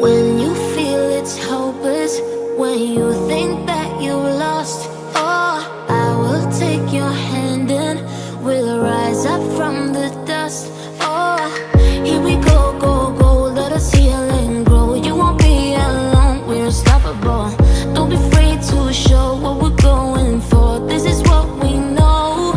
When you feel it's hopeless, when you think that you lost, oh, I will take your hand and we'll rise up from the dust. Oh, here we go, go, go, let us heal and grow. You won't be alone, we're unstoppable. Don't be afraid to show what we're going for. This is what we know.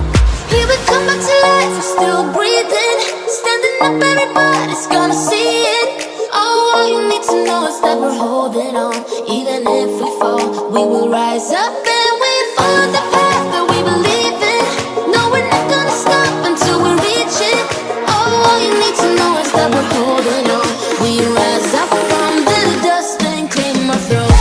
Here we come back to life, we're still breathing. Standing up, everybody's gonna see it. Oh, all you need to know is that we're holding on. Even if we fall, we will rise up and we follow the path that we believe in. No, we're not gonna stop until we reach it. Oh, all you need to know is that we're holding on. We rise up from the dust and claim our throne.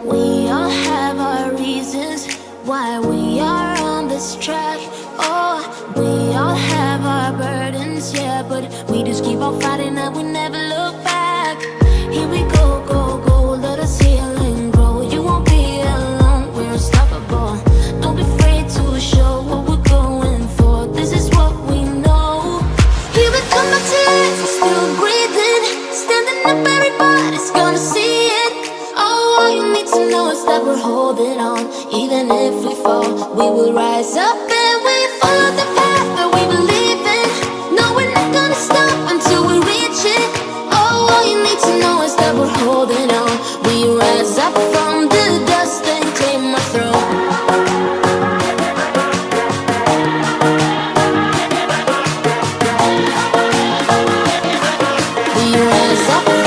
We all have our reasons why we are on this track. Oh, we all have our burdens, yeah, but we just keep on fighting and we never look back. Here we go, go, go, let us heal and grow. You won't be alone, we're unstoppable. Don't be afraid to show what we're going for. This is what we know. Here we come back to life, we're still breathing. Standing up, everybody's gonna see it. Oh, all you need to know is that we're holding on. Even if we fall, we will rise up and we follow the path that we believe in. No, we're not gonna stop until we reach it. Oh, all you need to know is that we're holding on. We rise up from the dust and claim our throne. We rise up.